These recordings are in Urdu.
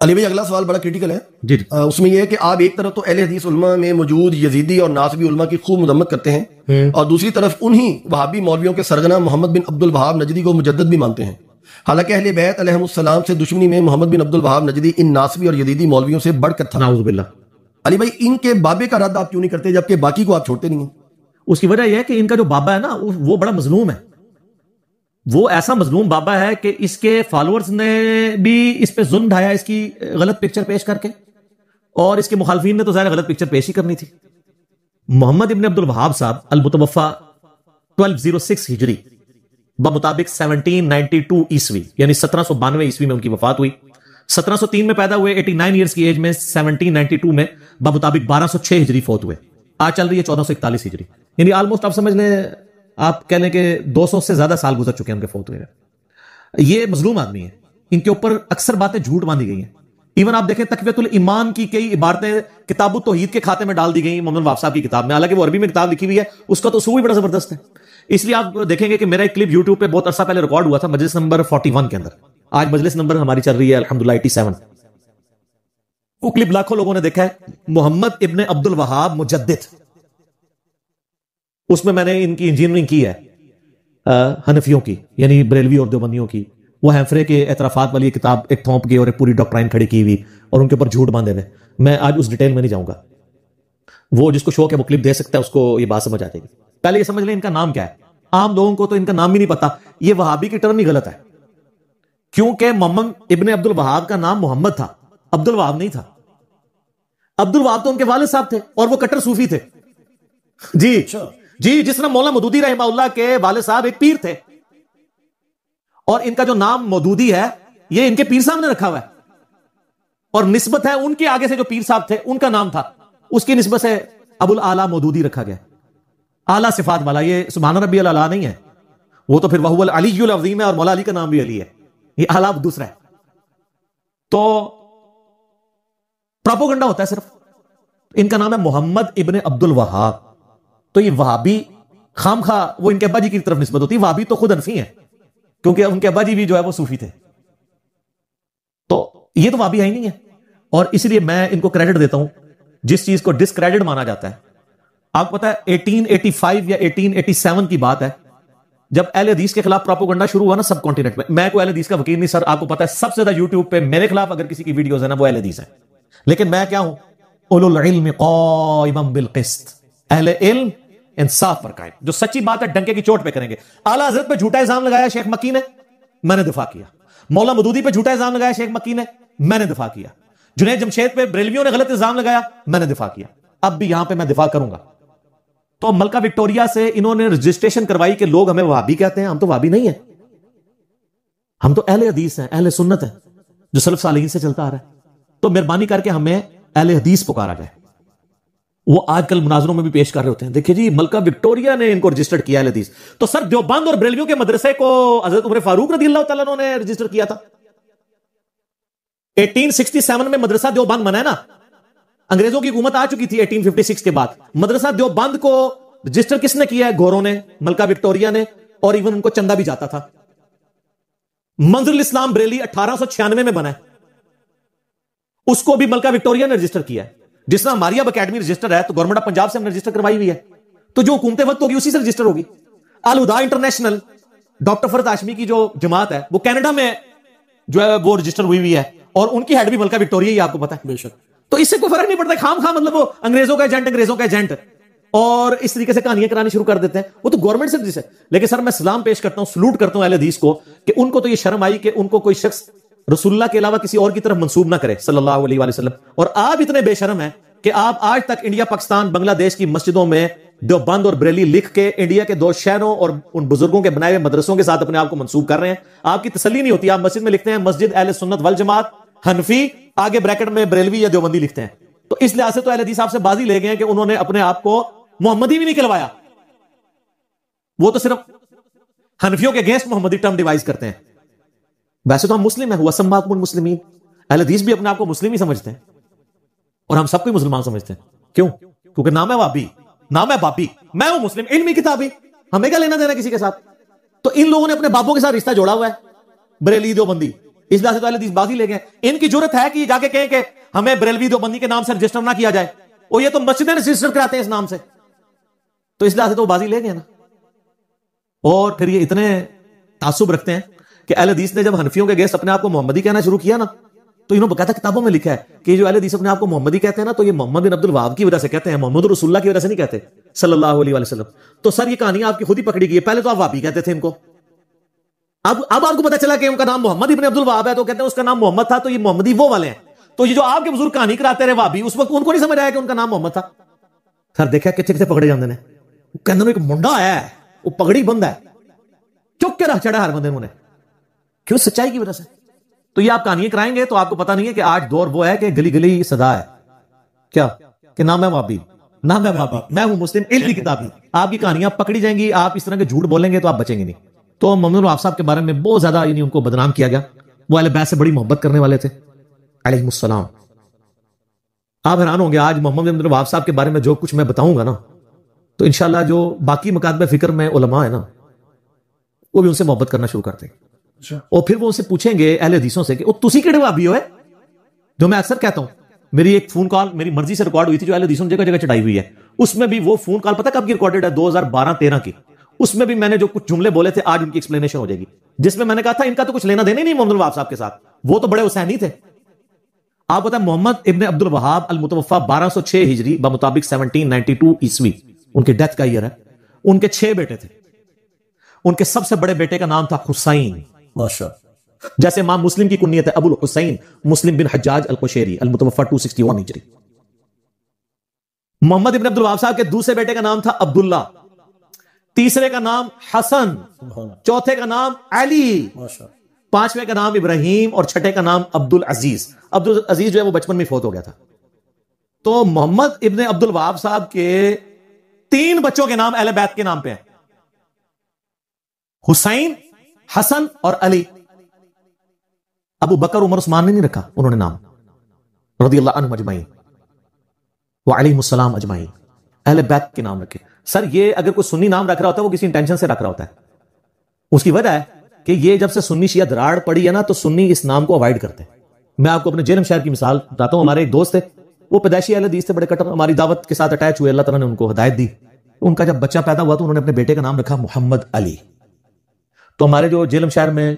علی بھائی اگلا سوال بڑا کریٹیکل ہے جی اس میں یہ ہے کہ آپ ایک طرف تو اہل حدیث علماء میں موجود یزیدی اور ناصبی علماء کی خوب مذمت کرتے ہیں اور دوسری طرف انہی وہابی مولویوں کے سرغنہ محمد بن عبد الوہاب نجدی کو مجدد بھی مانتے ہیں. حالانکہ اہل بیت علیہم السلام سے دشمنی میں محمد بن عبد الوہاب نجدی ان ناصبی اور یزیدی مولویوں سے بڑھ کر تھا. نعوذ باللہ. علی بھائی ان کے بابے کا رد آپ کیوں نہیں کرتے جبکہ باقی کو آپ چھوڑتے نہیں ہیں؟ اس کی وجہ یہ ہے کہ ان کا جو بابا ہے نا وہ بڑا مظلوم ہے. وہ ایسا مظلوم بابا ہے کہ اس کے فالوورز نے بھی اس پہ ظلم ڈھایا اس کی غلط پکچر پیش کر کے, اور اس کے مخالفین نے تو ظاہر غلط پکچر پیش ہی کرنی تھی. محمد ابن عبد الوہاب صاحب المتوفا 1206 ہجری بمطابق 1792 عیسوی یعنی 1792 عیسوی میں ان کی وفات ہوئی. 1703 میں پیدا ہوئے, 89 ایئرز کی ایج میں 1792 میں بمطابق 1206 ہجری فوت ہوئے. آج چل رہی ہے 1441 ہجری, یعنی آلموسٹ آپ سمجھ لیں, آپ کہہ لیں کہ 200 سے زیادہ سال گزر چکے ہیں ان کے فوت ہوئے. یہ مظلوم آدمی ہے, ان کے اوپر اکثر باتیں جھوٹ باندھی گئی ہیں. ایون آپ دیکھیں تقویۃ الایمان کی کئی عبارتیں کتاب التوحید کے کھاتے میں ڈال دی گئی محمد وہاب صاحب کی کتاب میں, حالانکہ وہ عربی میں کتاب لکھی ہوئی ہے, اس کا تو اصول بھی بڑا زبردست ہے. اس لیے آپ دیکھیں گے کہ میرا ایک کلپ یوٹیوب پہ بہت عرصہ پہلے ریکارڈ ہوا تھا مجلس نمبر 41 کے اندر. آج مجلس نمبر ہماری چل رہی ہے الحمدللہ 87. وہ کلپ لاکھوں لوگوں نے دیکھا ہے, محمد ابن عبد الوہاب مجدد. اس میں میں نے ان کی انجینئرنگ کی ہے حنفیوں کی, یعنی بریلوی اور دیوبندیوں کی. وہ ہیمفرے کے اعترافات والی کتاب ایک تھوپ کے اور ایک پوری ڈاکٹرائن کھڑی کی ہوئی اور ان کے اوپر جھوٹ باندھے ہوئے. میں آج اس ڈیٹیل میں نہیں جاؤں گا, وہ جس کو شوق ہے وہ کلپ دے سکتا ہے, اس کو یہ بات سمجھ آ جائے گی. پہلے یہ سمجھ لیں ان کا نام کیا ہے. عام لوگوں کو تو ان کا نام بھی نہیں پتا. یہ وہابی کی ٹرم ہی غلط ہے, کیونکہ محمد ابن عبد الوہاب کا نام محمد تھا, عبد الوہاب نہیں تھا. عبد الوہاب تو ان کے والد صاحب تھے اور وہ کٹر صوفی تھے. جی جس طرح مولانا مودودی رحمہ اللہ کے والد صاحب ایک پیر تھے, اور ان کا جو نام مودودی ہے یہ ان کے پیر صاحب نے رکھا ہوا ہے, اور نسبت ہے ان کے آگے سے جو پیر صاحب تھے ان کا نام تھا, اس کی نسبت سے ابو الاعلی مودودی رکھا گیا. اعلیٰ صفات والا, یہ سبحان ربی الاعلیٰ نہیں ہے, وہ تو پھر وہو العلی العظیم ہے, اور مولا علی کا نام بھی علی ہے, یہ اعلیٰ دوسرا ہے. تو پروپیگنڈا ہوتا ہے صرف. ان کا نام ہے محمد ابن عبد الوہاب. تو یہ وہابی خام خواہ وہ ان کے ابا جی کی طرف نسبت ہوتی ہے. وہابی تو خود حنفی ہیں, کیونکہ ان کے ابا جی بھی جو ہے وہ صوفی تھے. تو یہ تو وہابی ہے ہی نہیں ہے, اور اس لیے میں ان کو کریڈٹ دیتا ہوں. جس چیز کو ڈسکریڈٹ مانا جاتا ہے, آپ کو پتا ہے 1885 یا 1887 کی بات ہے جب اہل حدیث کے خلاف پروپیگنڈا شروع ہوا نا سب کانٹیننٹ میں. میں کوئی اہل حدیث کا وکیل نہیں سر, آپ کو پتا ہے سب سے زیادہ یوٹیوب پہ میرے خلاف اگر کسی کی ویڈیوز ہیں نا وہ اہل حدیث ہیں. لیکن میں کیا ہوں, اولو العلم قائما بالقسط, اہل علم انصاف پر قائم, جو سچی بات ہے ڈنکے کی چوٹ پہ کریں گے. اعلیٰ حضرت پہ جھوٹا الزام لگایا شیخ مکی نے, میں نے دفاع کیا. مولا مودودی پہ جھوٹا الزام لگایا شیخ مکی نے, میں نے دفاع کیا. جنید جمشید پہ بریلویوں نے غلط الزام لگایا, میں نے دفاع کیا. اب بھی یہاں پہ میں دفاع کروں گا. تو ملکہ وکٹوریا سے انہوں نے رجسٹریشن کروائی کہ لوگ ہمیں وہابی کہتے ہیں. ہم تو وہابی نہیں ہیں, ہم تو اہل حدیث ہیں, اہل سنت ہیں, جو سلف صالحین سے چلتا آ رہا ہے. تو مہربانی کر کے ہمیں اہل حدیث پکارا جائے. وہ آج کل مناظروں میں بھی پیش کر رہے ہوتے ہیں, دیکھیں جی ملکہ وکٹوریا نے ان کو رجسٹرڈ کیا اہل حدیث. تو سر دیوبند اور بریلویوں کے مدرسے کو حضرت عمر فاروق رضی اللہ تعالیٰ عنہ نے رجسٹر کیا تھا. 1867 میں مدرسہ دیوبند بنا ہے نا, انگریزوں کی حکومت آ چکی تھی 1856 کے بعد. مدرسہ دیوبند کو رجسٹر کس نے کیا ہے؟ گوروں نے, ملکہ وکٹوریا نے, اور ایون ان کو چندہ بھی جاتا تھا. منظر الاسلام بریلی 1896 میں بنا ہے, اس کو بھی ملکہ وکٹوریا نے رجسٹر کیا ہے. جس طرح ہماری اب اکیڈمی رجسٹر ہے تو گورنمنٹ آف پنجاب سے ہم نے رجسٹر کروائی ہوئی ہے, تو جو حکومت وقت ہوگی اسی سے رجسٹر ہوگی. الہدا انٹرنیشنل ڈاکٹر فرد ہاشمی کی جو جماعت ہے وہ کینیڈا میں جو ہے وہ رجسٹر ہوئی ہے, اور ان کی ہیڈ بھی ملکہ وکٹوریا ہی, آپ کو پتا ہے. بے شک. تو اس سے کوئی فرق نہیں پڑتا, خام خواہ مطلب وہ انگریزوں کا ایجنٹ اور اس طریقے سے کہانیاں کرانی شروع کر دیتے ہیں. وہ تو گورنمنٹ سے رجسٹر. لیکن سر میں سلام پیش کرتا ہوں, سلوٹ کرتا ہوں اہل حدیث کو کہ ان کو تو یہ شرم آئی کہ ان کو کوئی شخص رسول اللہ کے علاوہ کسی اور کی طرف منسوب نہ کرے صلی اللہ علیہ وآلہ وسلم. اور آپ اتنے بے شرم ہیں کہ آپ آج تک انڈیا, پاکستان, بنگلہ دیش کی مسجدوں میں دیوبند اور بریلی لکھ کے انڈیا کے 2 شہروں اور ان بزرگوں کے بنائے ہوئے مدرسوں کے ساتھ اپنے آپ کو منسوب کر رہے ہیں. آپ کی تسلی نہیں ہوتی, آپ مسجد میں لکھتے ہیں مسجد اہل سنت والجماعت حنفی, آگے بریکٹ میں بریلوی یا دیوبندی لکھتے ہیں. تو اس لحاظ سے تو اہل حدیث صاحب سے بازی لے گئے ہیں کہ انہوں نے اپنے آپ کو محمدی بھی نہیں کہلوایا. وہ تو صرف حنفیوں کے اگینسٹ محمدی ٹرم ڈیوائز کرتے ہیں. ویسے تو ہم مسلم ہیں, وسماکم المسلمین. اہل حدیث بھی اپنے آپ کو مسلم ہی سمجھتے ہیں, اور ہم سب کو مسلمان سمجھتے ہیں. کیوں؟ کیونکہ نام ہے وابی, نام ہے باپی, میں ہوں مسلم, علمی کتابی, ہمیں کیا لینا دینا کسی کے ساتھ. تو ان لوگوں نے اپنے باپوں کے ساتھ رشتہ جوڑا ہوا ہے, بریلی دیوبندی. اس لحاظ سے تو اہل حدیث بازی لے گئے. ان کی جرت ہے کہ یہ جا کے کہیں کہ ہمیں بریلوی دیوبندی کے نام سے رجسٹر نہ کیا جائے, اور یہ تو مسجدیں رجسٹر کراتے ہیں اس نام سے, تو اس لحاظ سے تو بازی لے گئے نا. اور پھر یہ اتنے تعصب رکھتے ہیں کہ اہل حدیث نے جب حنفیوں کے اگینسٹ اپنے آپ کو محمدی کہنا شروع کیا نا, تو انہوں نے باقاعدہ کتابوں میں لکھا ہے کہ جو اہل حدیث اپنے آپ کو محمدی کہتے ہیں نا, تو یہ محمد بن عبد الوہاب کی وجہ سے کہتے ہیں, محمد رسول اللہ کی وجہ سے نہیں کہتے صلی اللہ علیہ وسلم. تو سر یہ کہانی آپ کی خود ہی پکڑی گئی ہے. پہلے تو آپ وہابی کہتے تھے ان کو, اب آپ کو پتا چلا کہ ان کا نام محمد ابن عبد الوہاب ہے تو کہتے ہیں اس کا نام محمد تھا, تو یہ محمدی وہ والے ہیں. تو یہ جو آپ کے بزرگ کہانی کراتے رہے وہابی, اس وقت ان کو نہیں سمجھ آیا کہ ان کا نام محمد تھا. سر دیکھا کتنے کتنے پکڑے جاندے نے, کہندے ایک منڈا آیا ہے, وہ پگڑی بند ہے, چک کے رہ چڑھا ہر بندے انہوں نے, کیوں؟ سچائی کی وجہ سے. تو یہ آپ کہانیاں کرائیں گے تو آپ کو پتا نہیں ہے کہ آج دور وہ ہے کہ گلی گلی صدا ہے کیا, کہ نام ہے وہابی, نام ہے وہابی, میں ہوں مسلم علم کی کتابی. آپ کی کہانیاں پکڑی جائیں گی, آپ اس طرح کے جھوٹ بولیں گے تو آپ بچیں گے نہیں. تو محمد بن وہاب صاحب کے بارے میں بہت زیادہ ان کو بدنام کیا گیا. وہ اہل بیت سے بڑی محبت کرنے والے تھے علیہ السلام. آپ حیران ہوں گے آج محمد بن وہاب صاحب کے بارے میں جو کچھ میں بتاؤں گا نا, تو انشاءاللہ جو باقی مکاتب فکر میں علماء ہے نا, وہ بھی ان سے محبت کرنا شروع کرتے ہیں. اور پھر وہ ان سے پوچھیں گے اہل حدیثوں سے کہ تسی کیڑے وہابی ہو ہے. جو میں اکثر کہتا ہوں, میری ایک فون کال میری مرضی سے ریکارڈ ہوئی تھی جو اہل حدیثوں نے جگہ جگہ چڑھائی ہوئی ہے. اس میں بھی وہ فون کال پتہ کب کی ریکارڈڈ ہے, 2012-13 کی. اس میں بھی میں نے جو کچھ جملے بولے تھے آج ان کی ایکسپلینیشن ہو جائے گی, جس میں نے کہا تھا ان کا تو کچھ لینا دینا ہی نہیں محمد بن وہاب صاحب کے ساتھ, وہ تو بڑے حسینی تھے. آپ پتہ محمد ابن عبد الوہاب المتوفا 1206 ہجری بمطابق 1792 عیسوی ان کی ڈیتھ کا ایئر ہے. ان کے 6 بیٹے تھے. ان کے سب سے بڑے بیٹے کا نام تھا حسین, ماشاءاللہ, جیسے امام مسلم کی کنیت ہے ابو الحسین مسلم بن حجاج القشیری المتوفا 261 ہجری. محمد ابن عبد الوہاب صاحب کے دوسرے بیٹے کا نام تھا عبداللہ, تیسرے کا نام حسن, چوتھے کا نام علی, پانچویں کا نام ابراہیم, اور چھٹے کا نام عبد العزیز. عبد العزیز جو ہے وہ بچپن میں فوت ہو گیا تھا. تو محمد ابن عبد الوہاب صاحب کے 3 بچوں کے نام اہل بیت کے نام پہ ہیں, حسین, حسن اور علی. ابو بکر عمر عثمان نے نہیں رکھا انہوں نے نام, رضی اللہ عنہم اجمعین وعلیہم السلام اجمعین. اہل بیت کے نام رکھے. سر یہ اگر کوئی سنی نام رکھ رہا ہوتا ہے وہ کسی انٹینشن سے رکھ رہا ہوتا ہے. اس کی وجہ ہے کہ یہ جب سے سنی شیعہ دراڑ پڑی ہے نا, تو سنی اس نام کو اوائڈ کرتے ہیں. میں آپ کو اپنے جیلم شہر کی مثال بتاتا ہوں. ہمارے ایک دوست تھے, وہ پیدائشی اہل حدیث تھے, بڑے کٹر, ہماری دعوت کے ساتھ اٹیچ ہوئے, اللہ تعالیٰ نے ان کو ہدایت دی. ان کا جب بچہ پیدا ہوا تو انہوں نے اپنے بیٹے کا نام رکھا محمد علی. تو ہمارے جو جیلم شہر میں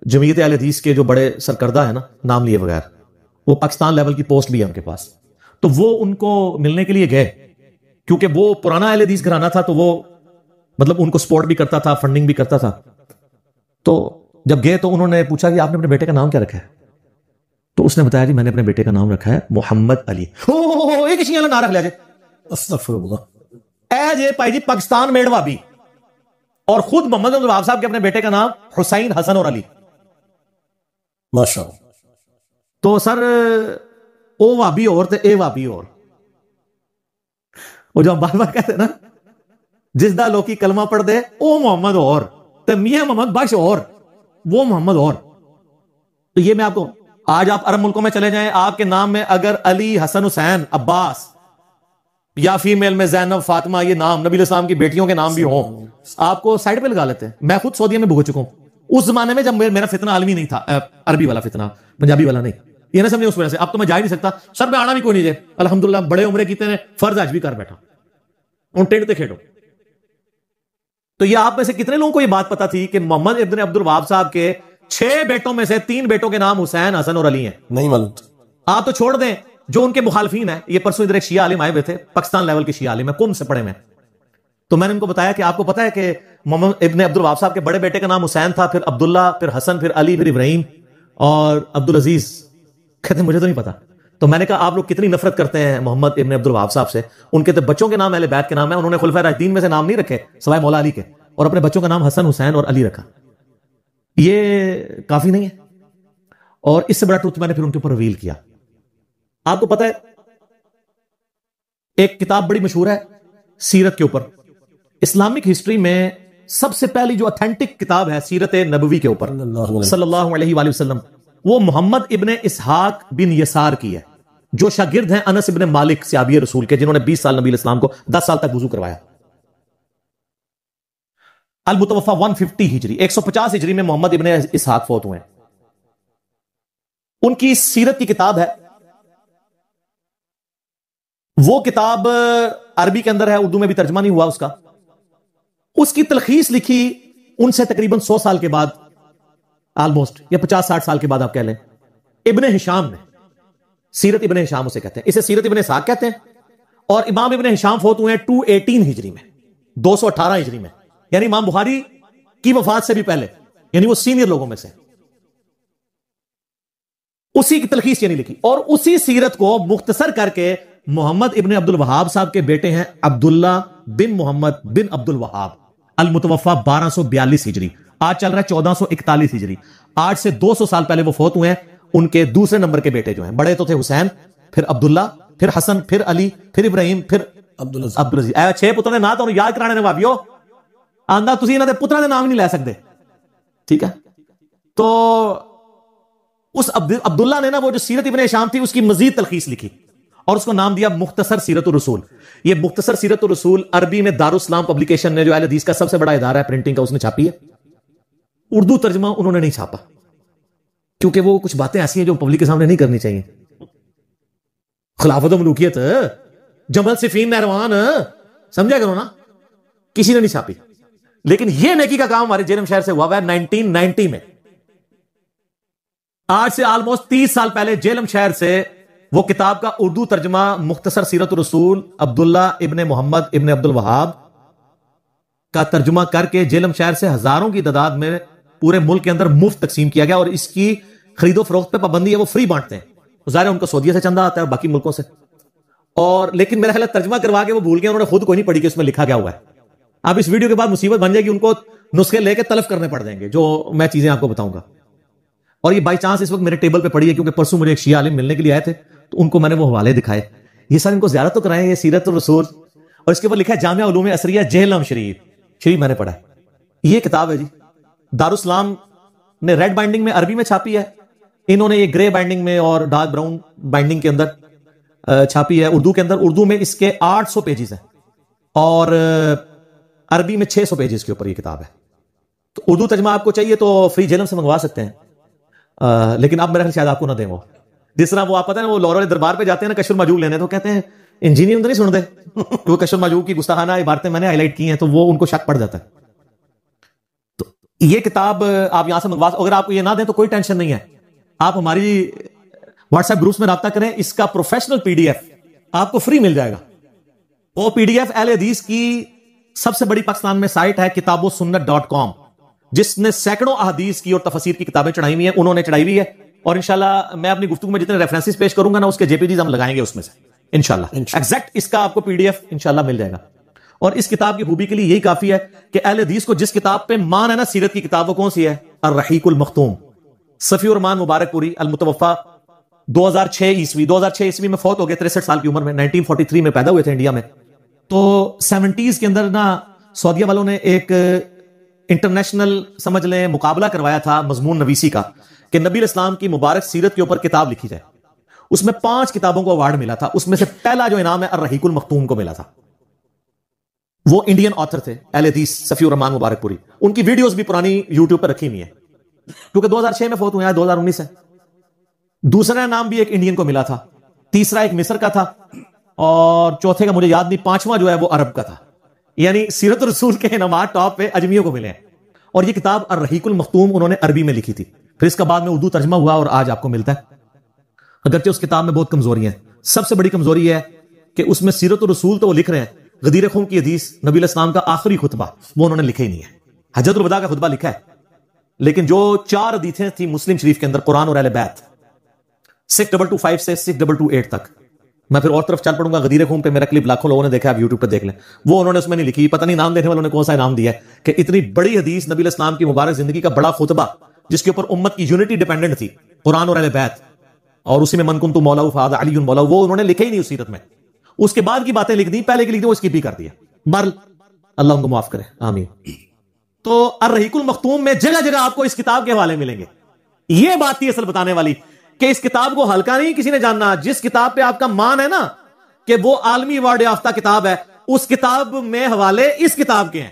جمعیت اہل حدیث کے جو بڑے سرکردہ ہیں نا, نام لیے بغیر, وہ پاکستان لیول کی پوسٹ بھی ہے ان کے پاس, تو وہ ان کو ملنے کے لیے گئے, کیونکہ وہ پرانا اہل حدیث گھرانہ تھا, تو وہ مطلب ان کو سپورٹ بھی کرتا تھا, فنڈنگ بھی کرتا تھا. تو جب گئے تو انہوں نے پوچھا کہ آپ نے اپنے بیٹے کا نام کیا رکھا ہے؟ تو اس نے بتایا جی میں نے اپنے بیٹے کا نام رکھا ہے محمد علی. ایک شیعہ نام رکھ لیا جی, استغفر اللہ. اے جے پائی جی پاکستان میڈ وہابی, اور خود محمد بن وہاب صاحب کے اپنے بیٹے کا نام حسین, حسن اور علی. ماشاءاللہ. تو سر او وہابی اور تے اے وہابی اور, وہ جو ہم بار بار کہتے ہیں نا, جس دا لوکی کلمہ پڑھ دے او محمد اور, تے میاں محمد بخش اور, وہ محمد اور. تو یہ میں آپ کو, آج آپ عرب ملکوں میں چلے جائیں, آپ کے نام میں اگر علی, حسن, حسین, عباس, یا فیمیل میں زینب, فاطمہ, یہ نام نبی الاسلام کی بیٹیوں کے نام بھی ہوں, آپ کو سائڈ پہ لگا لیتے ہیں. میں خود سعودیہ میں بھگت چکا ہوں. اس زمانے میں جب میرا فتنہ عالمی نہیں تھا, عربی والا فتنہ, پنجابی والا نہیں, یہ نہ سمجھے اس وجہ سے. اب تو میں جا ہی نہیں سکتا, سر میں آنا بھی کوئی نہیں جائے, الحمدللہ بڑے عمرے کیتے ہیں, فرض آج بھی کر بیٹھا ان ٹینٹ تے کھیڑو. تو یہ آپ میں سے کتنے لوگوں کو یہ بات پتا تھی کہ محمد ابن عبد الوہاب صاحب کے 6 بیٹوں میں سے 3 بیٹوں کے نام حسین, حسن اور علی ہیں؟ نہیں معلوم. آپ تو چھوڑ دیں جو ان کے مخالفین ہیں. یہ پرسوں ادھر ایک شیعہ عالم آئے ہوئے تھے, پاکستان لیول کے شیعہ عالم ہے, قم سے پڑھے میں. تو میں نے ان کو بتایا کہ آپ کو پتا ہے کہ محمد ابن عبد الوہاب صاحب کے بڑے بیٹے کا نام حسین تھا, پھر عبداللہ, پھر حسن, پھر علی, پھر ابراہیم اور عبد العزیز. کہتے ہیں مجھے تو نہیں پتا. تو میں نے کہا آپ لوگ کتنی نفرت کرتے ہیں محمد ابن عبد الوہاب صاحب سے. ان کے تو بچوں کے نام اہل بیت کے نام ہیں, انہوں نے خلفائے راشدین میں سے نام نہیں رکھے سوائے مولا علی کے, اور اپنے بچوں کا نام حسن, حسین اور علی رکھا. یہ کافی نہیں ہے. اور اس سے بڑا ٹروتھ میں نے پھر ان کے اوپر ریویل کیا. آپ کو پتا ہے ایک کتاب بڑی مشہور ہے سیرت کے اوپر, اسلامک ہسٹری میں سب سے پہلی جو اتھینٹک کتاب ہے سیرت نبوی کے اوپر صلی اللہ علیہ وآلہ وسلم, وہ محمد ابن اسحاق بن یسار کی ہے, جو شاگرد ہیں انس ابن مالک صحابی رسول کے, جنہوں نے 20 سال نبی الاسلام کو 10 سال تک وضو کروایا. المتوفا 150 ہجری 150 ہجری میں محمد ابن اسحاق فوت ہوئے ہیں. ان کی سیرت کی کتاب ہے، وہ کتاب عربی کے اندر ہے، اردو میں بھی ترجمہ نہیں ہوا اس کا. اس کی تلخیص لکھی ان سے تقریباً 100 سال کے بعد، آلموسٹ، یا 50-60 سال کے بعد آپ کہہ لیں، ابن ہشام نے. سیرت ابن ہشام اسے کہتے ہیں، اسے سیرت ابن اسحاق کہتے ہیں. اور امام ابن ہشام فوت ہوئے ہیں 218 ہجری میں، 218 ہجری میں، یعنی امام بخاری کی وفات سے بھی پہلے، یعنی وہ سینئر لوگوں میں سے. اسی کی تلخیص یعنی لکھی، اور اسی سیرت کو مختصر کر کے محمد ابن عبد الوہاب صاحب کے بیٹے ہیں عبداللہ بن محمد بن عبد الوہاب، المتوفا 1242 ہجری، آج چل رہا ہے 1441 ہجری. آج سے 200 سال پہلے وہ فوت ہوئے ہیں. ان کے دوسرے نمبر کے بیٹے جو ہیں، بڑے تو تھے حسین، پھر عبداللہ، پھر حسن، پھر علی، پھر ابراہیم، پھر عبدالعزیز. 6 پتروں نے نام تو یاد کرانے نے بھابیو آندا تسی انہاں دے پتراں دے نام ہی نہیں لے سکتے. ٹھیک ہے، تو اس عبداللہ نے نا وہ جو سیرت ابن ہشام تھی اس کی مزید تلخیص لکھی اور اس کو نام دیا مختصر سیرت الرسول. یہ مختصر سیرت الرسول عربی میں دارالاسلام پبلیکیشن نے، جو اہل حدیث کا سب سے بڑا ادارہ ہے پرنٹنگ کا، اس نے چھاپی ہے. اردو ترجمہ انہوں نے نہیں چھاپا کیونکہ وہ کچھ باتیں ایسی ہیں جو پبلک کے سامنے نہیں کرنی چاہیے. خلافت و ملوکیت، جمل صفین نہروان، سمجھا کرو نا، کسی نے نہیں چھاپی. لیکن یہ نیکی کا کام ہمارے جیلم شہر سے ہوا ہے 1990 میں. آج سے آلموسٹ 30 سال پہلے جیلم شہر سے وہ کتاب کا اردو ترجمہ مختصر سیرت الرسول عبداللہ ابن محمد ابن عبد الوہاب کا ترجمہ کر کے جیلم شہر سے ہزاروں کی تعداد میں پورے ملک کے اندر مفت تقسیم کیا گیا. اور اس کی خرید و فروخت پہ پابندی ہے، وہ فری بانٹتے ہیں. ظاہر ہے ان کو سعودیہ سے چندہ آتا ہے اور باقی ملکوں سے. اور لیکن میرا خیال ترجمہ کروا کے وہ بھول گئے، انہوں نے خود کوئی نہیں پڑھی کہ اس میں لکھا گیا ہوا ہے. اب اس ویڈیو کے بعد مصیبت بن جائے گی، ان کو نسخے لے کے تلف کرنے پڑ جائیں گے، جو میں چیزیں آپ کو بتاؤں گا. اور یہ بائی چانس اس وقت میرے ٹیبل پہ پڑی ہے کیونکہ پرسوں مجھے ایک شیعہ عالم ملنے کے لیے آئے تھے، تو ان کو میں نے وہ حوالے دکھائے. یہ سر ان کو زیارت تو کرائیں، یہ سیرت الرسول، اور اس کے اوپر لکھا ہے جامعہ علوم عصریہ جہلم شریف میں نے پڑھا ہے. یہ کتاب ہے جی، دارالاسلام نے ریڈ بائنڈنگ میں عربی میں چھاپی ہے، انہوں نے یہ گرے بائنڈنگ میں اور ڈارک براؤن بائنڈنگ کے اندر چھاپی ہے اردو کے اندر. اردو میں اس کے 800 پیجز ہیں اور عربی میں 600 پیجز کے اوپر یہ کتاب ہے. تو اردو ترجمہ آپ کو چاہیے تو فری جیلم سے منگوا سکتے ہیں، لیکن اب میرا خیال شاید آپ کو نہ دیں. وہ جس طرح وہ آپ پتہ ہے وہ لاہور والے دربار پہ جاتے ہیں نا کشف الماجوب لینے، تو کہتے ہیں انجینئر تو نہیں سن دے، تو کشف الماجوب کی گستاخانہ عبارتیں میں نے ہائی لائٹ کی ہیں، تو وہ ان کو شک پڑ جاتا ہے. تو یہ کتاب آپ یہاں سے منگوا، اگر آپ کو یہ نہ دیں تو کوئی ٹینشن نہیں ہے، آپ ہماری واٹس ایپ گروپس میں رابطہ کریں. اس کا پروفیشنل PDF آپ کو فری مل جائے گا. وہ PDF اہل حدیث کی سب سے بڑی پاکستان میں سائٹ ہے kitabossunnat.com، جس نے سینکڑوں احادیث کی اور تفاسیر کی کتابیں چڑھائی ہوئی ہیں، انہوں نے چڑھائی ہوئی ہے. اور انشاءاللہ میں اپنی گفتگو میں جتنے ریفرنسز پیش کروں گا نا، اس کے JPGs ہم لگائیں گے اس میں سے انشاءاللہ. ایگزیکٹ اس کا آپ کو PDF انشاءاللہ مل جائے گا. اور اس کتاب کی خوبی کے لیے یہی کافی ہے کہ اہل حدیث کو جس کتاب پہ مان ہے نا سیرت کی کتاب، وہ کون سی ہے؟ الرحیق المختوم، صفی الرحمان مبارک پوری، المتوفا 2006 عیسوی میں فوت ہو گئے 63 سال کی عمر میں. 1943 میں پیدا ہوئے تھے انڈیا میں. تو 70s کے اندر نا سعودیہ والوں نے ایک انٹرنیشنل سمجھ لیں مقابلہ کروایا تھا مضمون نویسی کا، کہ نبی الاسلام کی مبارک سیرت کے اوپر کتاب لکھی جائے. اس میں 5 کتابوں کو ایوارڈ ملا تھا. اس میں سے پہلا جو انعام ہے الرحیق المختوم کو ملا تھا. وہ انڈین آتھر تھے اہل حدیث صفی الرحمان مبارک پوری. ان کی ویڈیوز بھی پرانی یوٹیوب پہ رکھی ہوئی ہیں کیونکہ 2006 میں فوت ہوئے ہیں، 2019 ہے. دوسرا نام بھی ایک انڈین کو ملا تھا، تیسرا ایک مصر کا تھا، اور چوتھے کا مجھے یاد نہیں، 5واں جو ہے وہ عرب کا تھا. یعنی سیرت الرسول کے انعامات ٹاپ پہ اجمیوں کو ملے ہیں. اور یہ کتاب الرحیق المختوم انہوں نے عربی میں لکھی تھی، پھر اس کا بعد میں اردو ترجمہ ہوا اور آج آپ کو ملتا ہے. اگرچہ اس کتاب میں بہت کمزوریاں ہیں. سب سے بڑی کمزوری ہے کہ اس میں سیرت الرسول تو وہ لکھ رہے ہیں، غدیر خون کی حدیث، نبی علیہ السلام کا آخری خطبہ، وہ انہوں نے لکھا ہی نہیں ہے. حجۃ الوداع کا خطبہ لکھا ہے، لیکن جو 4 حدیثیں تھیں مسلم شریف کے اندر قرآن اور اہل بیت، 6225 سے 6228 تک، میں پھر اور طرف چل پڑوں گا. غدیر خون پہ میرا کلپ لاکھوں لوگوں نے دیکھا، آپ یوٹیوب پہ دیکھ لیں. وہ انہوں نے اس میں نہیں لکھی، پتہ نہیں نام دینے والوں نے کون سا نام دیا ہے کہ اتنی بڑی حدیث نبی علیہ السلام کی مبارک زندگی کا بڑا خطبہ جس کے اوپر امت کی یونٹی ڈیپینڈنٹ تھی، قرآن اور اہل بیت، اور اسی میں من کنت مولا فہذا علی مولا، وہ انہوں نے لکھے ہی نہیں اس سیرت میں. اس کے بعد کی باتیں لکھ دی، پہلے کی لکھ دی، وہ اسکپ ہی کر دیا. بہرحال اللہ ان کو معاف کرے، آمین. تو الرحیق المختوم میں جگہ جگہ آپ کو اس کتاب کے حوالے ملیں گے. یہ بات تھی اصل بتانے والی کہ اس کتاب کو ہلکا نہیں کسی نے جاننا. جس کتاب پہ آپ کا مان ہے نا کہ وہ عالمی ایوارڈ یافتہ کتاب ہے، اس کتاب میں حوالے اس کتاب کے ہیں.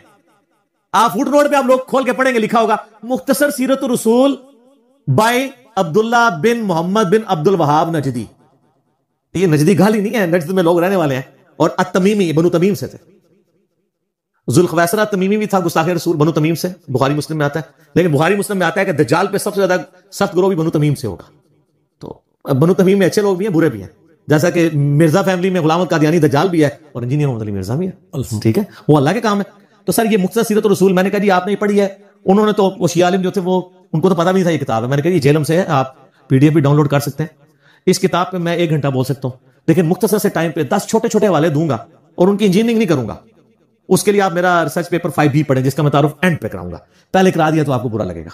آپ فٹ نوٹ پہ آپ لوگ کھول کے پڑھیں گے، لکھا ہوگا مختصر سیرت الرسول بائی عبداللہ بن محمد بن عبد الوہاب نجدی. یہ نجدی گالی نہیں ہے, نجد میں لوگ رہنے والے ہیں. اور التمیمی بنو تمیم سے تھے. ذوالخویسرہ تمیمی بھی تھا, گستاخ رسول, بنو تمیم سے. بخاری مسلم میں آتا ہے. لیکن بخاری مسلم میں آتا ہے کہ دجال پہ سب سے زیادہ سخت گروہ بھی بنو تمیم سے ہوگا. تو بنو تمیم میں اچھے لوگ بھی ہیں, برے بھی ہیں. جیسا کہ مرزا فیملی میں غلام القادیانی دجال بھی ہے اور انجینئر محمد علی مرزا بھی ہے. ٹھیک ہے, وہ اللہ کے کام ہے. تو سر یہ مختصر سیرت الرسول, میں نے کہا جی آپ نے یہ پڑھی ہے. انہوں نے تو وہ شیعہ عالم جو تھے وہ ان کو تو پتہ بھی نہیں تھا یہ کتاب ہے. میں نے کہا یہ جیلم سے ہے, آپ PDF بھی ڈاؤن لوڈ کر سکتے ہیں. اس کتاب پہ میں 1 گھنٹہ بول سکتا ہوں, لیکن مختصر سے ٹائم پہ 10 چھوٹے چھوٹے حوالے دوں گا اور ان کی انجینئرنگ نہیں کروں گا. اس کے لیے آپ میرا ریسرچ پیپر 5B پڑھیں, جس کا میں تعارف اینڈ پہ کراؤں گا. پہلے کرا دیا تو آپ کو برا لگے گا.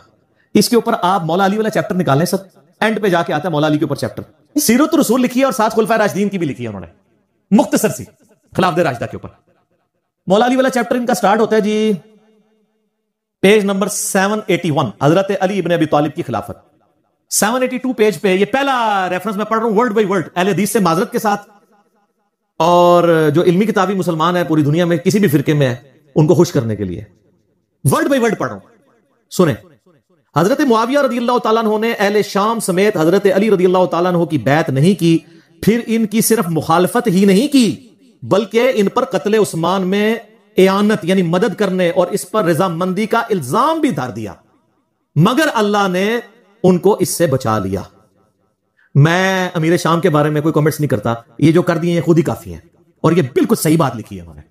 اس کے اوپر آپ مولا علی والا چیپٹر نکالیں سر, اینڈ پہ جا کے آتا ہے مولا علی کے اوپر چیپٹر. سیرت الرسول لکھی ہے اور ساتھ خلفائے راشدین کی بھی لکھی ہے انہوں نے, مختصر سی خلافت راشدہ کے اوپر. مولا علی والا چیپٹر ان کا سٹارٹ ہوتا ہے جی پیج نمبر 781, حضرت علی ابن ابی طالب کی خلافت. 782 پیج پہ یہ پہلا ریفرنس میں پڑھ رہا ہوں ورڈ بائی ورڈ, اہل حدیث سے معذرت کے ساتھ, اور جو علمی کتابی مسلمان ہے پوری دنیا میں کسی بھی فرقے میں ہے ان کو خوش کرنے کے لیے ورڈ بائی ورڈ پڑھ رہا ہوں. سنیں, حضرت معاویہ رضی اللہ تعالیٰ عنہ نے اہل شام سمیت حضرت علی رضی اللہ تعالیٰ عنہ کی بیعت نہیں کی. پھر ان کی صرف مخالفت ہی نہیں کی بلکہ ان پر قتل عثمان میں اعانت یعنی مدد کرنے اور اس پر رضامندی کا الزام بھی دھر دیا, مگر اللہ نے ان کو اس سے بچا لیا. میں امیر شام کے بارے میں کوئی کمنٹس نہیں کرتا, یہ جو کر دیے ہیں خود ہی کافی ہیں, اور یہ بالکل صحیح بات لکھی ہے انہوں نے.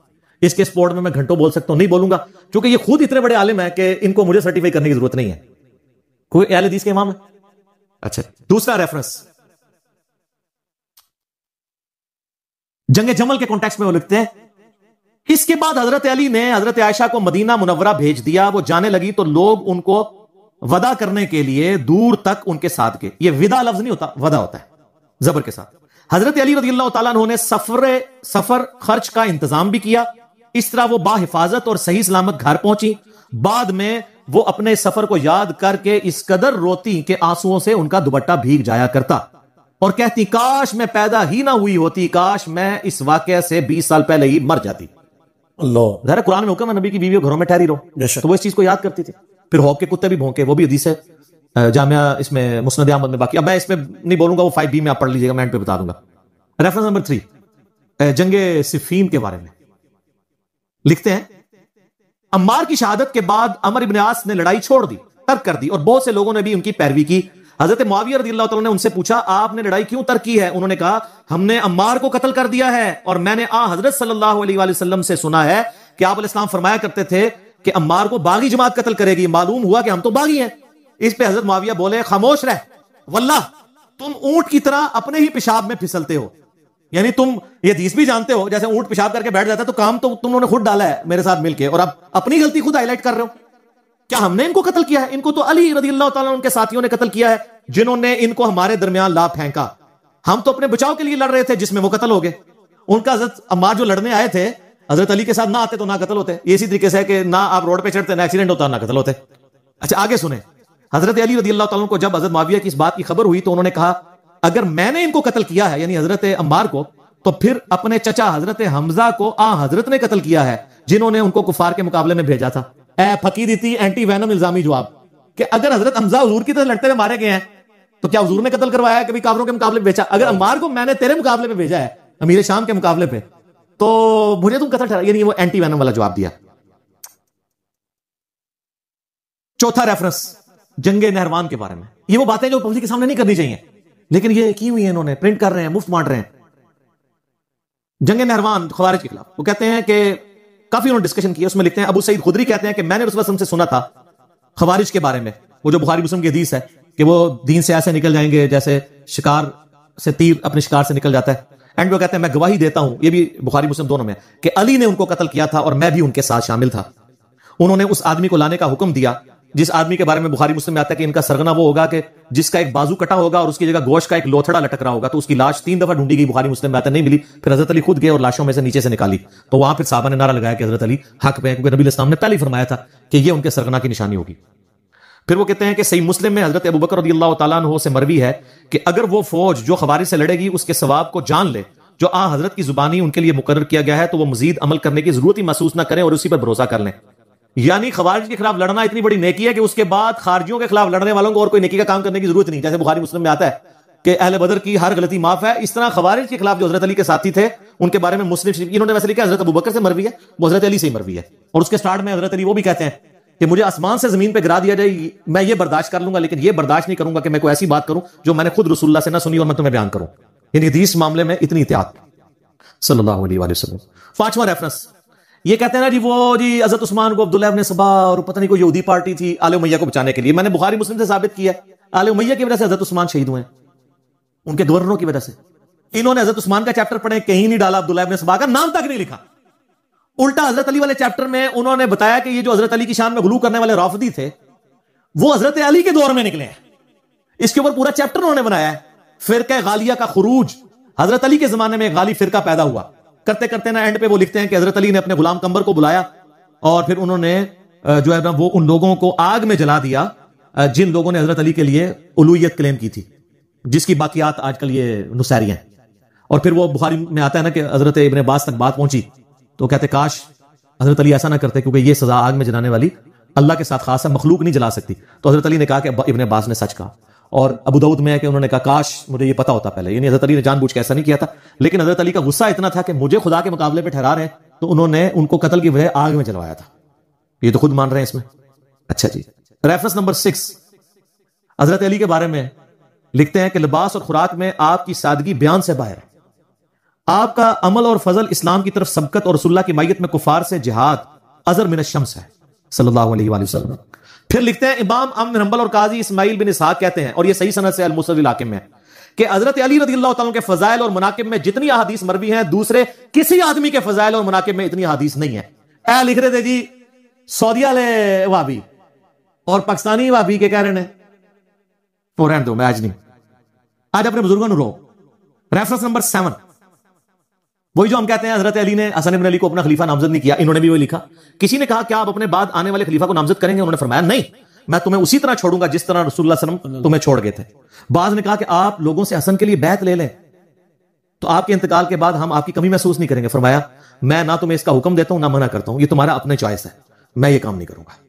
اس کے سپورٹ میں گھنٹوں بول سکتا ہوں, نہیں بولوں گا کیونکہ یہ خود اتنے بڑے عالم ہیں کہ ان کو مجھے سرٹیفائی کرنے کی ضرورت نہیں ہے. کوئی اہل حدیث کے امام ہے؟ اچھا, دوسرا ریفرنس جنگ جمل کے کانٹیکسٹ میں وہ لکھتے ہیں, اس کے بعد حضرت علی نے حضرت عائشہ کو مدینہ منورہ بھیج دیا. وہ جانے لگی تو لوگ ان کو ودا کرنے کے لیے دور تک ان کے ساتھ گئے. یہ ودا لفظ نہیں ہوتا, ودا ہوتا ہے زبر کے ساتھ. حضرت علی رضی اللہ تعالیٰ عنہ نے سفر خرچ کا انتظام بھی کیا. اس طرح وہ باحفاظت اور صحیح سلامت گھر پہنچی. بعد میں وہ اپنے سفر کو یاد کر کے اس قدر روتی کہ آنسوؤں سے ان کا دوپٹہ بھیگ جایا کرتا اور کہتی کاش میں پیدا ہی نہ ہوئی ہوتی, کاش میں اس واقعے سے 20 سال پہلے ہی مر جاتی. اللہ ظاہر قرآن میں حکم ہے نبی کی بیوی گھروں میں ٹھہری رہو, تو وہ اس چیز کو یاد کرتی تھی. پھر ہوک کے کتے بھی بھونکے, وہ بھی حدیث ہے جامعہ اس میں مسند احمد میں. باقی اب میں اس میں نہیں بولوں گا, وہ 5B میں آپ پڑھ لیجیے گا, میں اینڈ پہ بتا دوں گا. ریفرنس نمبر 3 جنگ صفین کے بارے میں لکھتے ہیں, عمار کی شہادت کے بعد عمر ابن عاص نے لڑائی چھوڑ دی, ترک کر دی, اور بہت سے لوگوں نے بھی ان کی پیروی کی. حضرت معاویہ رضی اللہ تعالیٰ نے ان سے پوچھا آپ نے لڑائی کیوں ترک کی ہے؟ انہوں نے کہا ہم نے عمار کو قتل کر دیا ہے, اور میں نے حضرت صلی اللہ علیہ وآلہ وسلم سے سنا ہے کہ آپ علیہ السلام فرمایا کرتے تھے کہ عمار کو باغی جماعت قتل کرے گی. معلوم ہوا کہ ہم تو باغی ہیں. اس پہ حضرت معاویہ بولے خاموش رہ, واللہ تم اونٹ کی طرح اپنے ہی پیشاب میں پھسلتے ہو. یعنی تم یہ حدیث بھی جانتے ہو, جیسے اونٹ پیشاب کر کے بیٹھ جاتا ہے تو کام تو تم نے خود ڈالا ہے میرے ساتھ مل کے, اور اب اپنی غلطی خود ہائی لائٹ کر رہے ہو. کیا ہم نے ان کو قتل کیا ہے؟ ان کو تو علی رضی اللہ تعالیٰ ان کے ساتھیوں نے قتل کیا ہے, جنہوں نے ان کو ہمارے درمیان لا پھینکا. ہم تو اپنے بچاؤ کے لیے لڑ رہے تھے جس میں وہ قتل ہو گئے. ان کا حضرت عمار جو لڑنے آئے تھے حضرت علی کے ساتھ نہ آتے تو نہ قتل ہوتے. اسی طریقے سے ہے کہ نہ آپ روڈ پہ چڑھتے نہ ایکسیڈنٹ ہوتا نہ قتل ہوتے. اچھا آگے سنیں, حضرت علی رضی اللہ تعالیٰ کو جب حضرت معاویہ کی اس بات کی خبر ہوئی تو انہوں نے کہا اگر میں نے ان کو قتل کیا ہے یعنی حضرت عمار کو, تو پھر اپنے چچا حضرت حمزہ کو حضرت نے قتل کیا ہے جنہوں نے ان کو کفار کے مقابلے میں بھیجا تھا. اے پھکی دیتی اینٹی وینم الزامی جواب کہ اگر حضرت حمزہ حضور کی طرح لڑتے ہوئے مارے گئے ہیں تو کیا حضور نے قتل کروایا ہے کبھی کافروں کے مقابلے میں بھیجا؟ اگر عمار کو میں نے تیرے مقابلے میں بھیجا ہے امیر شام کے مقابلے پہ تو مجھے تم قتل ٹھہرا, یعنی وہ اینٹی وینم والا جواب دیا. چوتھا ریفرنس جنگ نہروان کے بارے میں. یہ وہ باتیں جو پبلک کے سامنے نہیں کرنی چاہیے لیکن یہ کی ہوئی ہیں, انہوں نے پرنٹ کر رہے ہیں, مفت بانٹ رہے ہیں. جنگ نہروان خوارج کے خلاف. وہ کہتے ہیں کہ کافی انہوں نے ڈسکشن کی, اس میں لکھتے ہیں ابو سعید خدری کہتے ہیں کہ میں نے رسول اللہ سے سنا تھا خوارج کے بارے میں, وہ جو بخاری مسلم کی حدیث ہے کہ وہ دین سے ایسے نکل جائیں گے جیسے شکار سے تیر اپنے شکار سے نکل جاتا ہے. اینڈ وہ کہتے ہیں میں گواہی دیتا ہوں, یہ بھی بخاری مسلم دونوں میں, کہ علی نے ان کو قتل کیا تھا اور میں بھی ان کے ساتھ شامل تھا. انہوں نے اس آدمی کو لانے کا حکم دیا جس آدمی کے بارے میں بخاری مسلم میں آتا ہے کہ ان کا سرغنہ وہ ہوگا کہ جس کا ایک بازو کٹا ہوگا اور اس کی جگہ گوشت کا ایک لوتھڑا لٹک رہا ہوگا. تو اس کی لاش 3 دفعہ ڈھونڈی گئی, بخاری مسلم میں آتا نہیں ملی. پھر حضرت علی خود گئے اور لاشوں میں سے نیچے سے نکالی, تو وہاں پھر صحابہ نے نعرہ لگایا کہ حضرت علی حق پہ, کیونکہ نبی علیہ السلام نے پہلے ہی فرمایا تھا کہ یہ ان کے سرغنہ کی نشانی ہوگی. پھر وہ کہتے ہیں کہ صحیح مسلم میں حضرت ابوبکر رضی اللہ تعالیٰ عنہ سے مروی ہے کہ اگر وہ فوج جو خوارج سے لڑے گی اس کے ثواب کو جان لے جو حضرت کی زبانی ان کے لیے مقرر کیا گیا ہے تو وہ مزید عمل کرنے کی ضرورت ہی محسوس نہ کریں اور اسی پر بھروسہ کر لیں. یعنی خوارج کے خلاف لڑنا اتنی بڑی نیکی ہے کہ اس کے بعد خارجیوں کے خلاف لڑنے والوں کو اور کوئی نیکی کا کام کرنے کی ضرورت نہیں. جیسے بخاری مسلم میں آتا ہے کہ اہل بدر کی ہر غلطی معاف ہے, اس طرح خوارج کے خلاف جو حضرت علی کے ساتھی تھے ان کے بارے میں مسلم شریف انہوں نے ویسے لکھا حضرت ابوبکر سے مروی ہے, وہ حضرت علی سے ہی مروی ہے. اور اس کے سٹارٹ میں حضرت علی وہ بھی کہتے ہیں کہ مجھے آسمان سے زمین پہ گرا دیا جائے میں یہ برداشت کر لوں گا, لیکن یہ برداشت نہیں کروں گا کہ میں کوئی ایسی بات کروں جو میں نے خود رسول اللہ سے نہ سنی اور میں تمہیں بیان کروں. یعنی حدیث معاملے میں اتنی احتیاط صلی اللہ علیہ وآلہ وسلم. 5واں ریفرنس یہ کہتے ہیں نا جی وہ جی حضرت عثمان کو عبداللہ ابن سبا اور پتہ نہیں کوئی یہودی پارٹی تھی آل امیہ کو بچانے کے لیے. میں نے بخاری مسلم سے ثابت کیا ہے آل امیہ کی وجہ سے حضرت عثمان شہید ہوئے ہیں, ان کے گورنروں کی وجہ سے. انہوں نے حضرت عثمان کا چیپٹر پڑھے, کہیں نہیں ڈالا عبداللہ ابن سبا کا نام تک نہیں لکھا. الٹا حضرت علی والے چیپٹر میں انہوں نے بتایا کہ یہ جو حضرت علی کی شان میں غلو کرنے والے رافضی تھے وہ حضرت علی کے دور میں نکلے ہیں. اس کے اوپر پورا چیپٹر انہوں نے بنایا ہے. فرقہ غالیہ کا خروج, حضرت علی کے زمانے میں غالی فرقہ پیدا ہوا. کرتے کرتے نا اینڈ پہ وہ لکھتے ہیں کہ حضرت علی نے اپنے غلام قمبر کو بلایا اور پھر انہوں نے جو ہے نا وہ ان لوگوں کو آگ میں جلا دیا جن لوگوں نے حضرت علی کے لیے الوہیت کلیم کی تھی, جس کی باقیات آج کل یہ نصیری ہیں. اور پھر وہ بخاری میں آتا ہے نا کہ حضرت ابن عباس تک بات پہنچی تو کہتے کاش حضرت علی ایسا نہ کرتے, کیونکہ یہ سزا آگ میں جلانے والی اللہ کے ساتھ خاص ہے, مخلوق نہیں جلا سکتی. تو حضرت علی نے کہا کہ ابن عباس نے سچ کہا. اور ابو داؤد میں ہے کہ انہوں نے کہا کاش مجھے یہ پتا ہوتا پہلے. یعنی حضرت علی نے جان بوجھ کے ایسا نہیں کیا تھا, لیکن حضرت علی کا غصہ اتنا تھا کہ مجھے خدا کے مقابلے پہ ٹھہرا رہے ہیں, تو انہوں نے ان کو قتل کی وجہ آگ میں جلوایا تھا. یہ تو خود مان رہے ہیں اس میں. اچھا جی, ریفرنس نمبر 6 حضرت علی کے بارے میں لکھتے ہیں کہ لباس اور خوراک میں آپ کی سادگی بیان سے باہر ہے. آپ کا عمل اور فضل اسلام کی طرف سبقت اور رسول اللہ کی مائیت میں کفار سے جہاد ازر من الشمس ہے صلی اللہ علیہ وآلہ وسلم. پھر لکھتے ہیں امام بن حنبل اور قاضی اسماعیل بن اسحاق کہتے ہیں, اور یہ صحیح سند سے المسند الحاکم میں, کہ حضرت علی رضی اللہ تعالیٰ کے فضائل اور مناقب میں جتنی احادیث مروی ہیں دوسرے کسی آدمی کے فضائل اور مناقب میں اتنی احادیث نہیں ہے. اے لکھ رہے تھے جی سعودیہ والے وہابی اور پاکستانی وہابی کے کہہ رہے ہیں وہ رہن دو, میں آج نہیں, آج اپنے بزرگوں نے رو. ریفرنس نمبر 7 وہی جو ہم کہتے ہیں حضرت علی نے حسن بن علی کو اپنا خلیفہ نامزد نہیں کیا, انہوں نے بھی وہی لکھا. کسی نے کہا کیا آپ اپنے بعد آنے والے خلیفہ کو نامزد کریں گے؟ انہوں نے فرمایا نہیں, میں تمہیں اسی طرح چھوڑوں گا جس طرح رسول اللہ صلی اللہ علیہ وسلم تمہیں چھوڑ گئے تھے. بعض نے کہا کہ آپ لوگوں سے حسن کے لیے بیعت لے لیں تو آپ کے انتقال کے بعد ہم آپ کی کمی محسوس نہیں کریں گے. فرمایا میں نہ تمہیں اس کا حکم دیتا ہوں نہ منع کرتا ہوں, یہ تمہارا اپنے چوائس ہے, میں یہ کام نہیں کروں گا.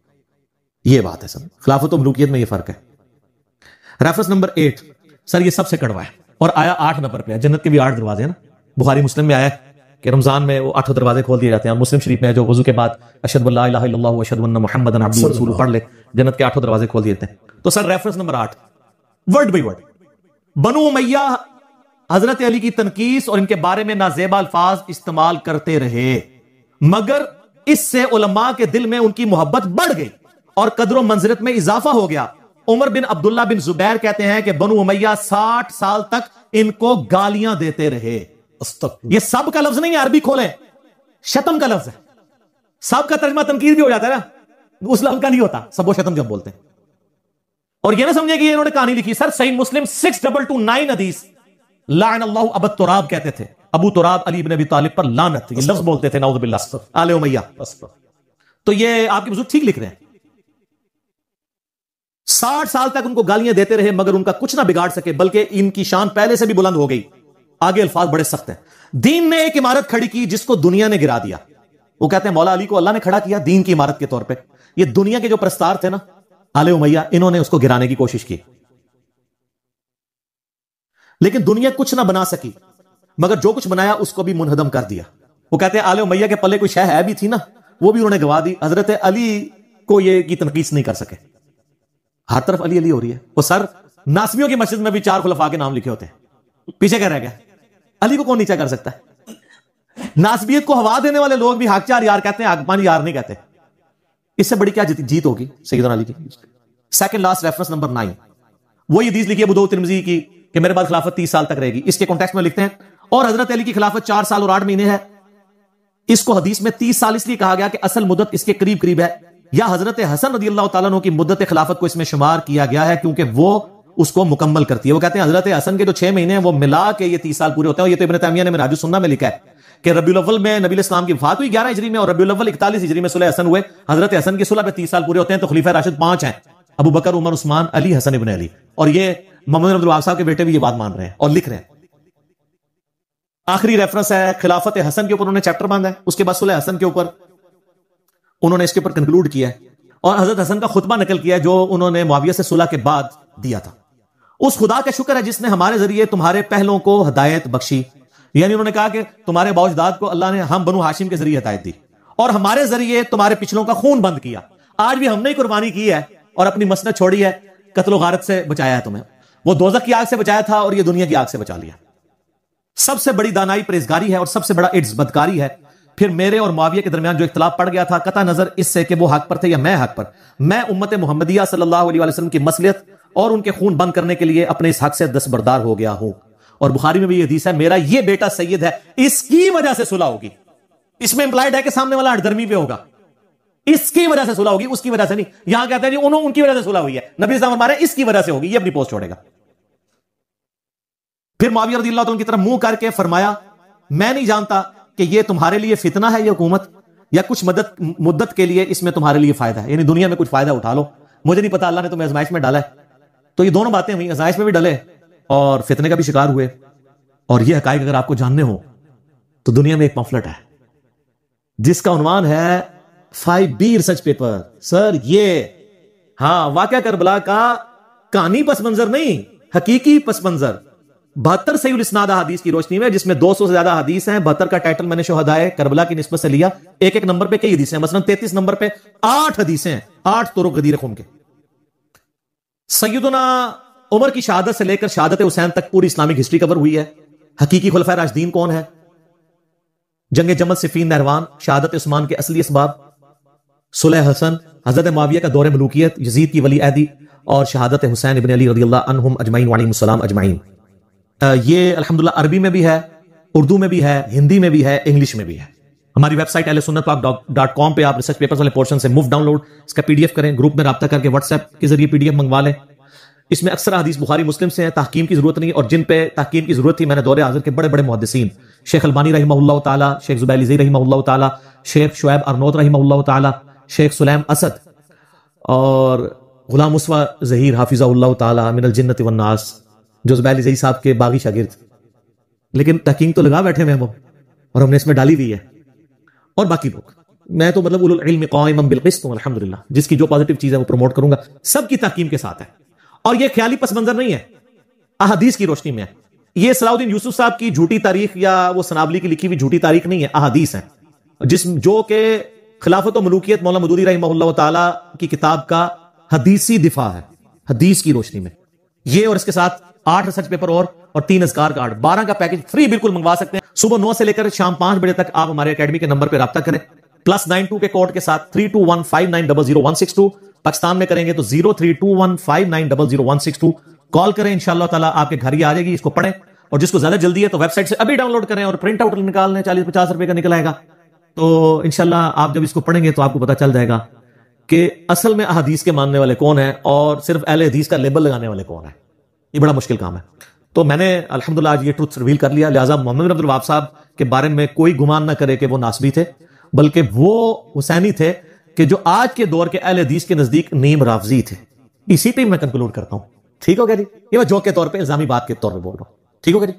یہ بات ہے سر, خلافت و ملوکیت میں یہ فرق ہے. ریفرنس نمبر 8 سر یہ سب سے کڑوا ہے اور آیا 8 نمبر پہ. جنت کے بھی 8 دروازے ہیں نا, بخاری مسلم میں آیا کہ رمضان میں وہ 8 دروازے کھول دیے جاتے ہیں. مسلم شریف میں جو وضو کے بعد اشہد اللہ الہ الا اللہ و اشہد ان محمدن عبدہ و رسولہ پڑھ لے, جنت کے 8 دروازے کھول دیے جاتے ہیں. تو sir reference number 8 word by word بنو امیہ حضرت علی کی تنقیص اور ان کے بارے میں نازیبا الفاظ استعمال کرتے رہے, مگر اس سے علماء کے دل میں ان کی محبت بڑھ گئی اور قدر و منزلت میں اضافہ ہو گیا. عمر بن عبداللہ بن زبیر کہتے ہیں کہ بنو امیہ 60 سال تک ان کو گالیاں دیتے رہے. یہ سب کا لفظ نہیں ہے, عربی کھولیں, شتم کا لفظ ہے. سب کا ترجمہ تنقید بھی ہو جاتا ہے نا, اس لفظ کا نہیں ہوتا سب و شتم جب بولتے ہیں. اور یہ نہ سمجھے کہ انہوں نے کہانی لکھی. سر صحیح مسلم 6229 حدیث لعن اللہ ابو تراب کہتے تھے, ابو تراب علی بن ابی طالب پر لعنت, یہ لفظ بولتے تھے نعوذ باللہ آل امیہ. تو یہ آپ کے بزرگ ٹھیک لکھ رہے ہیں. 60 سال تک ان کو گالیاں دیتے رہے مگر ان کا کچھ نہ بگاڑ سکے, بلکہ ان کی شان پہلے سے بھی بلند ہو گئی. آگے الفاظ بڑے سخت ہیں. دین نے ایک عمارت کھڑی کی جس کو دنیا نے گرا دیا. وہ کہتے ہیں مولا علی کو اللہ نے کھڑا کیا دین کی عمارت کے طور پہ. یہ دنیا کے جو پرستار تھے نا آل امیہ, انہوں نے اس کو گرانے کی کوشش کی, لیکن دنیا کچھ نہ بنا سکی مگر جو کچھ بنایا اس کو بھی منہدم کر دیا. وہ کہتے ہیں آل امیہ کے پلے کوئی شے ہے بھی تھی نا, وہ بھی انہوں نے گوا دی. حضرت علی کو یہ کی تنقیص نہیں کر سکے. ہر طرف علی علی ہو رہی ہے. وہ سر ناصبیوں کی مسجد میں بھی 4 خلفاء کے نام لکھے ہوتے ہیں, پیچھے کیا رہ گیا؟ علی کو کون نیچا کر سکتا ہے؟ ناصبیت کو ہوا دینے والے لوگ بھی حق چار یار کہتے ہیں, حق پانی یار نہیں کہتے. اس سے بڑی کیا جیت ہوگی سیدنا علی کی. سیکنڈ لاسٹ ریفرنس نمبر 9 وہی حدیث لکھی ابو داؤد ترمذی کی کہ میرے بعد خلافت 30 سال تک رہے گی. اس کے کانٹیکسٹ میں لکھتے ہیں اور حضرت علی کی خلافت 4 سال اور 8 مہینے ہے. اس کو حدیث میں 30 سال اس لیے کہا گیا کہ اصل مدت اس کے قریب قریب ہے, یا حضرت حسن رضی اللہ تعالیٰ عنہ کی مدت خلافت کو اس میں شمار کیا گیا ہے کیونکہ وہ اس کو مکمل کرتی ہے. وہ کہتے ہیں حضرت حسن کے جو 6 مہینے ہیں وہ ملا کے یہ 30 سال پورے ہوتے ہیں. اور یہ تو ابن تیمیہ نے منہاج السنہ میں لکھا ہے کہ ربیع الاول میں نبی الاسلام کی وفات ہوئی 11 ہجری میں, اور ربیع الاول 41 ہجری میں صلح حسن ہوئے. حضرت حسن کی صلح پہ 30 سال پورے ہوتے ہیں. تو خلیفہ راشد 5 ہیں, ابو بکر, عمر, عثمان, علی, حسن ابن علی. اور یہ محمد عبد الوہاب صاحب کے بیٹے بھی یہ بات مان رہے ہیں اور لکھ رہے ہیں. آخری ریفرنس ہے خلافت حسن کے اوپر, انہوں نے چیپٹر باندھا ہے. اس کے بعد صلح حسن کے اوپر انہوں نے اس کے اوپر کنکلوڈ کیا ہے اور حضرت حسن کا خطبہ نقل کیا ہے جو انہوں نے معاویہ سے صلح کے بعد دیا تھا. اس خدا کا شکر ہے جس نے ہمارے ذریعے تمہارے پہلوں کو ہدایت بخشی. یعنی انہوں نے کہا کہ تمہارے باوجداد کو اللہ نے ہم بنو ہاشم کے ذریعے ہدایت دی اور ہمارے ذریعے تمہارے پچھلوں کا خون بند کیا. آج بھی ہم نے قربانی کی ہے اور اپنی مسند چھوڑی ہے, قتل و غارت سے بچایا ہے تمہیں. وہ دوزخ کی آگ سے بچایا تھا اور یہ دنیا کی آگ سے بچا لیا. سب سے بڑی دانائی پرہیزگاری ہے اور سب سے بڑا عجز بدکاری ہے. پھر میرے اور معاویہ کے درمیان جو اختلاف پڑ گیا تھا, قطع نظر اس سے کہ وہ حق پر تھے یا میں حق پر, میں امت محمدیہ صلی اللہ علیہ وسلم کی مصلحت اور ان کے خون بند کرنے کے لیے اپنے اس حق سے دستبردار ہو گیا ہوں. اور بخاری میں بھی یہ حدیث ہے, میرا یہ بیٹا سید ہے, اس کی وجہ سے صلح ہوگی. اس میں امپلائڈ ہے کہ سامنے والا ہٹ درمی پہ ہوگا, اس کی وجہ سے صلح ہوگی, اس کی وجہ سے نہیں. یہاں کہتے ہیں جی ان کی وجہ سے صلح ہوئی ہے, نبی صلی اللہ علیہ وسلم اس کی وجہ سے ہوگی, یہ اپنی پوسٹ چھوڑے گا. پھر معاویہ رضی اللہ عنہ کی طرف منہ کر کے فرمایا, میں نہیں جانتا کہ یہ تمہارے لیے فتنہ ہے یہ حکومت یا کچھ مدت کے لیے اس میں تمہارے لیے فائدہ ہے, یعنی دنیا میں کچھ فائدہ اٹھا لو. مجھے نہیں پتا اللہ نے تمہیں آزمائش میں ڈالا ہے. تو یہ دونوں باتیں ہوئی, آزمائش میں بھی ڈلے اور فتنے کا بھی شکار ہوئے. اور یہ حقائق اگر آپ کو جاننے ہو تو دنیا میں ایک پمفلٹ ہے جس کا عنوان ہے 5B ریسرچ پیپر. سر یہ ہاں واقعہ کربلا کا کہانی پس منظر نہیں, حقیقی پس منظر 72 صحیح الاسناد احادیث کی روشنی میں, جس میں 200 سے زیادہ حدیث ہیں. 72 کا ٹائٹل میں نے شہدائے کربلا کی نسبت سے لیا. ایک ایک نمبر پہ کئی حدیثیں ہیں, مثلا 33 نمبر پہ 8 حدیثیں ہیں, 8 طرق غدیر خون کے. سیدنا عمر کی شہادت سے لے کر شہادت حسین تک پوری اسلامک ہسٹری کور ہوئی ہے. حقیقی خلفائے راشدین کون ہے, جنگ جمل, صفین, نہروان, شہادت عثمان کے اصلی اسباب, صلح حسن, حضرت معاویہ کا دور ملوکیت, یزید کی ولی عہدی اور شہادت حسین ابن علی رضی اللہ عنہم اجمعین وعلیہم السلام اجمعین. یہ الحمدللہ عربی میں بھی ہے, اردو میں بھی ہے, ہندی میں بھی ہے, انگلش میں بھی ہے. ہماری ویب سائٹ اہلسنت.com پہ آپ ریسرچ پیپرز والے پورشن سے مفت ڈاؤن لوڈ, اس کا PDF کریں, گروپ میں رابطہ کر کے واٹس ایپ کے ذریعے PDF منگوا لیں. اس میں اکثر حدیث بخاری مسلم سے ہیں, تحکیم کی ضرورت نہیں, اور جن پہ تحکیم کی ضرورت تھی میں نے دور حاضر کے بڑے بڑے محدثین, شیخ البانی رحمہ اللہ تعالی, شیخ زبیل زئی رحمہ اللہ تعالی, شیخ شعیب ارنوت رحمہ اللہ تعالی, شیخ سلیم اسد اور غلام مصطفیٰ ظہیر حافظہ اللہ تعالی من الجنت والناس, جو زبیل زئی صاحب کے باغی شاگرد, لیکن تحقیق تو لگا بیٹھے ہیں ہم, اور ہم نے اس میں ڈالی ہوئی ہے. اور باقی لوگ, میں تو مطلب اولو العلم قائما بالقسط ہوں الحمدللہ, جس کی جو پازیٹیو چیز ہے وہ پروموٹ کروں گا. سب کی تحکیم کے ساتھ ہے, اور یہ خیالی پس منظر نہیں ہے, احادیث کی روشنی میں ہے. یہ صلاح الدین یوسف صاحب کی جھوٹی تاریخ یا وہ سنابلی کی لکھی ہوئی جھوٹی تاریخ نہیں ہے, احادیث ہیں, جو کہ خلافت و ملوکیت مولانا مودودی رحمہ اللہ تعالی کی کتاب کا حدیثی دفاع ہے, حدیث کی روشنی میں. یہ اور اس کے ساتھ 8 ریسرچ پیپر اور 3 اذکار کارڈ, 12 کا پیکج فری بالکل منگوا سکتے ہیں. صبح 9 سے لے کر شام 5 بجے تک آپ ہمارے اکیڈمی کے نمبر پہ رابطہ کریں, +92 کے کوڈ کے ساتھ 3215900162. پاکستان میں کریں گے تو 032159000162 کال کریں, انشاءاللہ تعالیٰ آپ کے گھر ہی آ جائے گی. اس کو پڑھیں, اور جس کو زیادہ جلدی ہے تو ویب سائٹ سے ابھی ڈاؤن لوڈ کریں اور پرنٹ آؤٹ نکال لیں, 40-50 روپے کا نکل آئے گا. تو انشاءاللہ آپ جب اس کو پڑھیں گے تو آپ کو پتہ چل جائے گا کہ اصل میں احادیث کے ماننے والے کون ہیں اور صرف اہل حدیث کا لیبل لگانے والے کون ہیں. یہ بڑا مشکل کام ہے. تو میں نے الحمدللہ آج یہ ٹروتھ ریویل کر لیا, لہٰذا محمد بن عبد الوہاب صاحب کے بارے میں کوئی گمان نہ کرے کہ وہ ناصبی تھے, بلکہ وہ حسینی تھے کہ جو آج کے دور کے اہل حدیث کے نزدیک نیم رافضی تھے. اسی پہ میں کنکلوڈ کرتا ہوں. ٹھیک ہو گیا جی, یہ میں جوک کے طور پہ الزامی بات کے طور پہ بول رہا ہوں. ٹھیک ہو گیا جی.